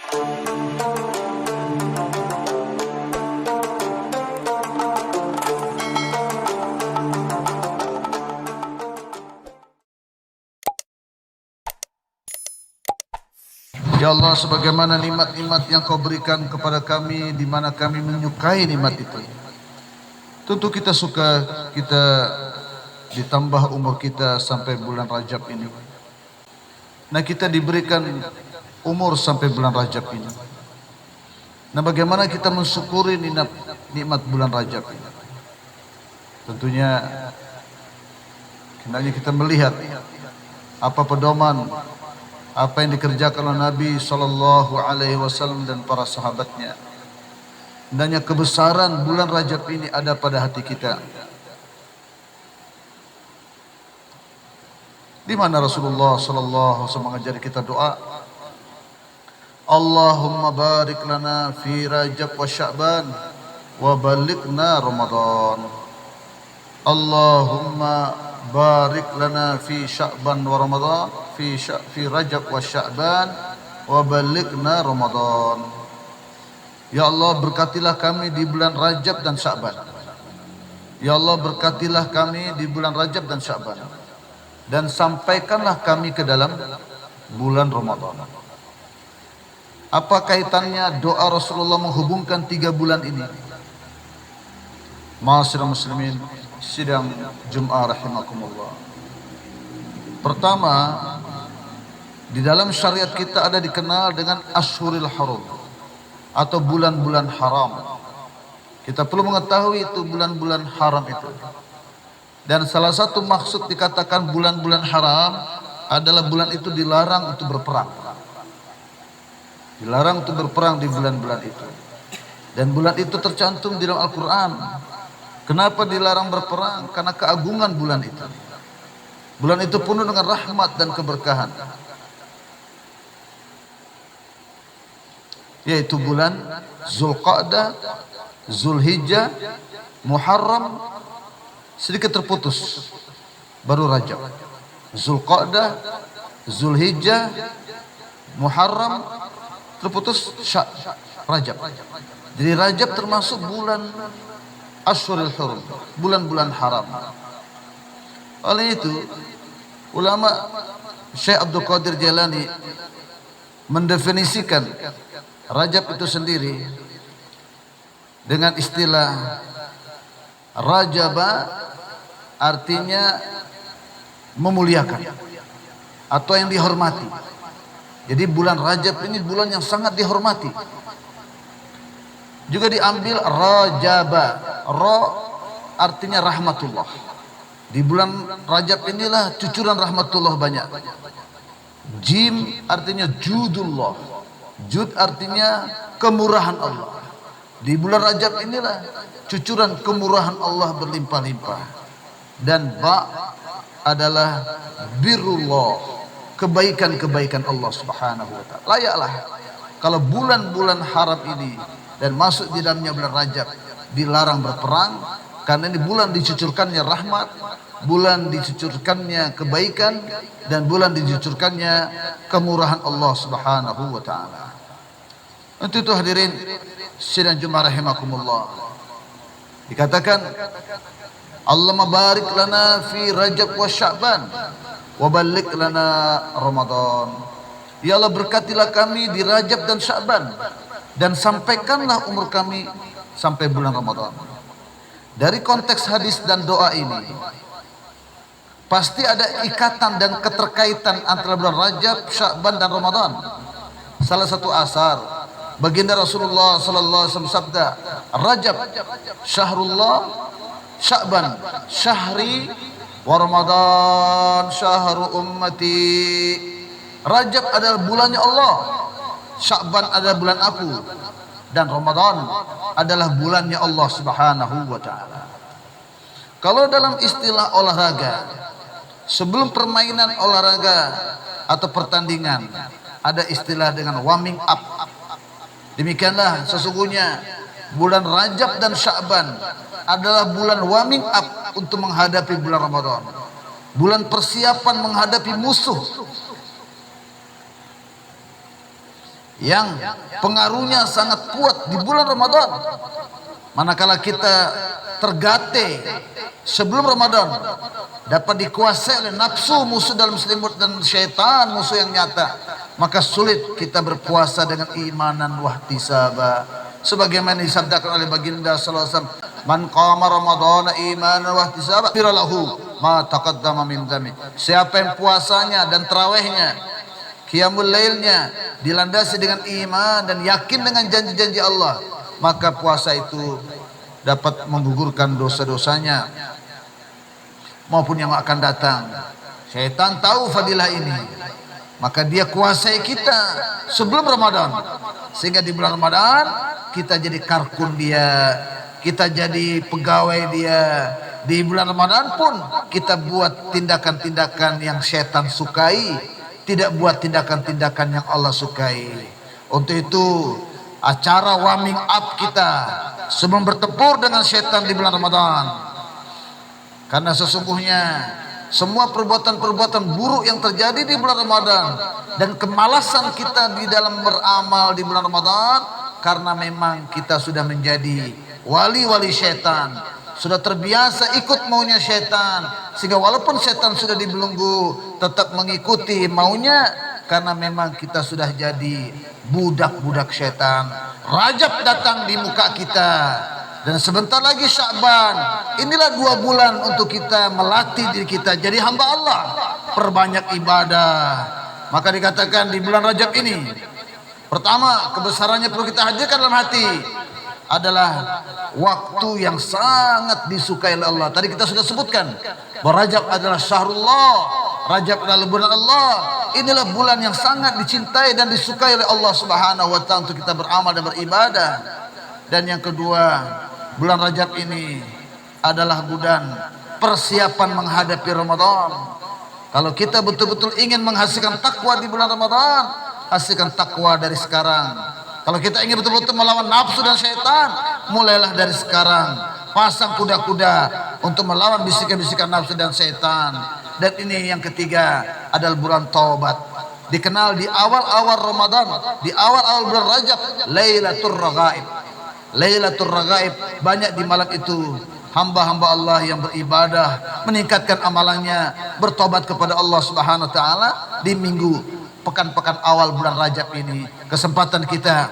Ya Allah, sebagaimana nikmat-nikmat yang Kau berikan kepada kami, di mana kami menyukai nikmat itu. Tentu kita suka kita ditambah umur kita sampai bulan Rajab ini. Nah, kita diberikan umur sampai bulan Rajab ini. Nah, bagaimana kita mensyukuri nikmat bulan Rajab ini? Tentunya hendaknya kita melihat apa pedoman, apa yang dikerjakan oleh Nabi SAW dan para sahabatnya. Hendaknya kebesaran bulan Rajab ini ada pada hati kita. Di mana Rasulullah SAW mengajari kita doa, Allahumma barik lana fi Rajab wa Sya'ban wa balighna Ramadan. Allahumma barik lana fi Sya'ban wa Ramadan, fi Rajab wa Sya'ban wa balighna Ramadan. Ya Allah, berkatilah kami di bulan Rajab dan Sya'ban. Ya Allah, berkatilah kami di bulan Rajab dan Sya'ban, dan sampaikanlah kami ke dalam bulan Ramadan. Apa kaitannya doa Rasulullah menghubungkan 3 bulan ini? Ma'asyiral muslimin, sidang Jum'ah rahimakumullah. Pertama, di dalam syariat kita ada dikenal dengan Ashhurul Hurum atau bulan-bulan haram. Kita perlu mengetahui itu bulan-bulan haram itu. Dan salah satu maksud dikatakan bulan-bulan haram adalah bulan itu dilarang untuk berperang. Dilarang untuk berperang di bulan-bulan itu. Dan bulan itu tercantum di dalam Al-Quran. Kenapa dilarang berperang? Karena keagungan bulan itu. Bulan itu penuh dengan rahmat dan keberkahan. Yaitu bulan Zulqa'dah, Zulhijjah, Muharram, sedikit terputus, baru Rajab. Zulqa'dah, Zulhijjah, Muharram, terputus Rajab. Jadi Rajab termasuk bulan Ashhurul Hurum, bulan-bulan haram. Oleh itu, ulama Syekh Abdul Qadir Jailani mendefinisikan Rajab itu sendiri dengan istilah Rajaba, artinya memuliakan atau yang dihormati. Jadi bulan Rajab ini bulan yang sangat dihormati. Juga diambil Rajaba, Ra artinya rahmatullah. Di bulan Rajab inilah cucuran rahmatullah banyak. Jim artinya judullah, jud artinya kemurahan Allah. Di bulan Rajab inilah cucuran kemurahan Allah berlimpah-limpah. Dan ba adalah birrullah, kebaikan-kebaikan Allah Subhanahu wa taala. Layaklah kalau bulan-bulan haram ini dan masuk di dalamnya bulan Rajab dilarang berperang, karena ini bulan dicucurkannya rahmat, bulan dicucurkannya kebaikan, dan bulan dicucurkannya kemurahan Allah Subhanahu wa taala. Untuk itu hadirin sidang Jumat rahimakumullah, dikatakan Allahumma barik lana fi Rajab wa Sya'ban wa balligh lana Ramadan. Ya Allah, berkatilah kami di Rajab dan Sya'ban, dan sampaikanlah umur kami sampai bulan Ramadan. Dari konteks hadis dan doa ini pasti ada ikatan dan keterkaitan antara bulan Rajab, Sya'ban dan Ramadan. Salah satu asar baginda Rasulullah sallallahu alaihi wasallam sabda, Rajab syahrullah, Sya'ban syahri, wa Ramadan syahru ummati. Rajab adalah bulannya Allah, Sya'ban adalah bulan aku, dan Ramadan adalah bulannya Allah Subhanahu wa taala. Kalau dalam istilah olahraga, sebelum permainan olahraga atau pertandingan ada istilah dengan warming up. Demikianlah sesungguhnya bulan Rajab dan Sya'ban adalah bulan warming up untuk menghadapi bulan Ramadan. Bulan persiapan menghadapi musuh. yang pengaruhnya sangat kuat di bulan Ramadan. Manakala kita tergate sebelum Ramadan, dapat dikuasai oleh nafsu, musuh dalam selimut, dan syaitan, musuh yang nyata, maka sulit kita berpuasa dengan imanan wahtisaba. Sebagaimana disabdakan oleh baginda sallallahu alaihi wasallam, man qama ramadhana imanan wahtisaba ghufira lahu ma taqaddama min dzambi. Siapa yang puasanya dan tarawihnya, qiyamul lailnya dilandasi dengan iman dan yakin dengan janji-janji Allah, maka puasa itu dapat menggugurkan dosa-dosanya maupun yang akan datang. Syaitan tahu fadilah ini, maka dia kuasai kita sebelum Ramadan, sehingga di bulan Ramadan kita jadi karkun dia, kita jadi pegawai dia. Di bulan Ramadan pun kita buat tindakan-tindakan yang syaitan sukai, tidak buat tindakan-tindakan yang Allah sukai. Untuk itu acara warming up kita sebelum bertempur dengan syaitan di bulan Ramadan, karena sesungguhnya semua perbuatan-perbuatan buruk yang terjadi di bulan Ramadan dan kemalasan kita di dalam beramal di bulan Ramadan, karena memang kita sudah menjadi wali-wali syaitan, sudah terbiasa ikut maunya syaitan, sehingga walaupun syaitan sudah dibelenggu tetap mengikuti maunya, karena memang kita sudah jadi budak-budak syaitan. Rajab datang di muka kita dan sebentar lagi Sya'ban. Inilah 2 bulan untuk kita melatih diri kita jadi hamba Allah, perbanyak ibadah. Maka dikatakan di bulan Rajab ini, pertama kebesarannya perlu kita hadirkan dalam hati, adalah waktu yang sangat disukai oleh Allah. Tadi kita sudah sebutkan bahwa Rajab adalah syahrullah, Rajab adalah bulan Allah. Inilah bulan yang sangat dicintai dan disukai oleh Allah Subhanahu wa taala untuk kita beramal dan beribadah. Dan yang kedua, bulan Rajab ini adalah bulan persiapan menghadapi Ramadan. Kalau kita betul-betul ingin menghasilkan takwa di bulan Ramadan, hasilkan takwa dari sekarang. Kalau kita ingin betul-betul melawan nafsu dan syaitan, mulailah dari sekarang. Pasang kuda-kuda untuk melawan bisikan-bisikan nafsu dan syaitan. Dan ini yang ketiga adalah bulan taubat. Dikenal di awal-awal Ramadan, di awal-awal bulan Rajab, Lailatul Raghaib. Lailatul Raghaib, banyak di malam itu hamba-hamba Allah yang beribadah, meningkatkan amalannya, bertobat kepada Allah Subhanahu wa taala di minggu pekan-pekan awal bulan Rajab ini. Kesempatan kita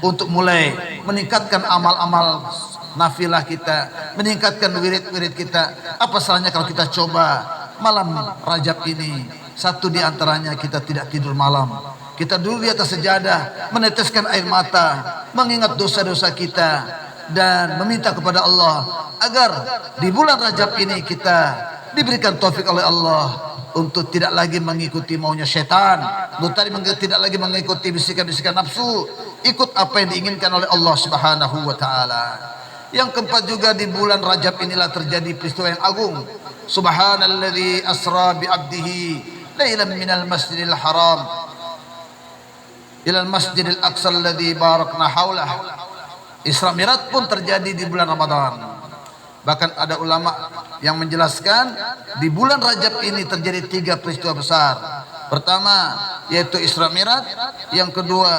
untuk mulai meningkatkan amal-amal nafilah kita, meningkatkan wirid-wirid kita. Apa salahnya kalau kita coba malam Rajab ini, satu di antaranya kita tidak tidur malam, kita duduk di atas sejadah, meneteskan air mata, mengingat dosa-dosa kita, dan meminta kepada Allah agar di bulan Rajab ini kita diberikan taufik oleh Allah untuk tidak lagi mengikuti maunya syaitan, untuk tidak lagi mengikuti bisikan-bisikan nafsu, ikut apa yang diinginkan oleh Allah Subhanahu wa taala. Yang keempat juga, di bulan Rajab inilah terjadi peristiwa yang agung. Subhanalladzi asra bi 'abdihi lailan minal masjidil haram ilal masjidil aqsa alladzi barakna haulah. Isra Mi'raj pun terjadi di bulan Ramadan. Bahkan ada ulama yang menjelaskan di bulan Rajab ini terjadi 3 peristiwa besar. Pertama yaitu Isra Mi'raj, yang kedua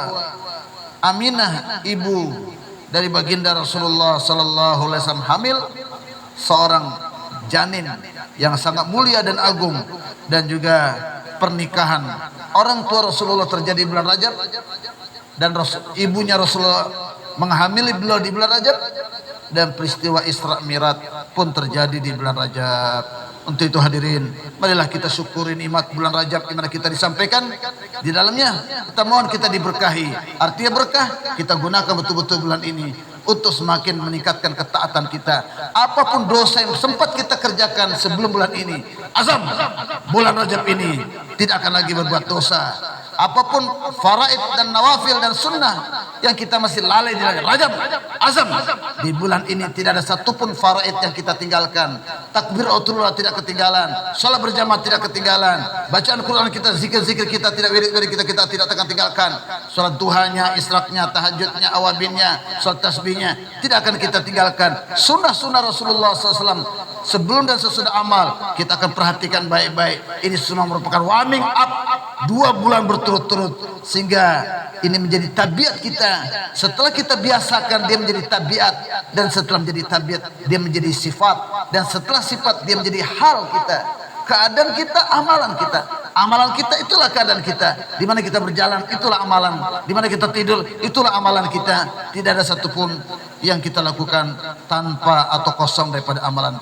Aminah ibu dari baginda Rasulullah sallallahu alaihi wasallam hamil seorang janin yang sangat mulia dan agung, dan juga pernikahan orang tua Rasulullah terjadi di bulan Rajab, dan ibunya Rasulullah menghamili beliau di bulan Rajab, dan peristiwa Isra Mi'raj pun terjadi di bulan Rajab. Untuk itu hadirin, marilah kita syukuri nikmat bulan Rajab di mana kita disampaikan di dalamnya. Kita mohon kita diberkahi. Artinya berkah, kita gunakan betul-betul bulan ini untuk semakin meningkatkan ketaatan kita. Apapun dosa yang sempat kita kerjakan sebelum bulan ini, azam bulan Rajab ini tidak akan lagi berbuat dosa. Apapun faraid dan nawafil dan sunnah yang kita masih lalai di Rajab, azam di bulan ini tidak ada satupun faraid yang kita tinggalkan. Takbiratul tidak ketinggalan, salat berjamaah tidak ketinggalan, bacaan Quran kita, zikir-zikir kita tidak, wirid-wirid kita tidak akan tinggalkan. Salat duhanya, israknya, tahajudnya, awabinnya, salat tasbihnya tidak akan kita tinggalkan. Sunnah-sunnah Rasulullah SAW sebelum dan sesudah amal kita akan perhatikan baik-baik. Ini semua merupakan warming up 2 bulan berturut-turut, sehingga ini menjadi tabiat kita. Setelah kita biasakan, dia menjadi tabiat, dan setelah menjadi tabiat dia menjadi sifat, dan setelah sifat dia menjadi hal kita. Keadaan kita, amalan kita itulah keadaan kita. Di mana kita berjalan, itulah amalan. Di mana kita tidur, itulah amalan kita. Tidak ada satupun yang kita lakukan tanpa atau kosong daripada amalan.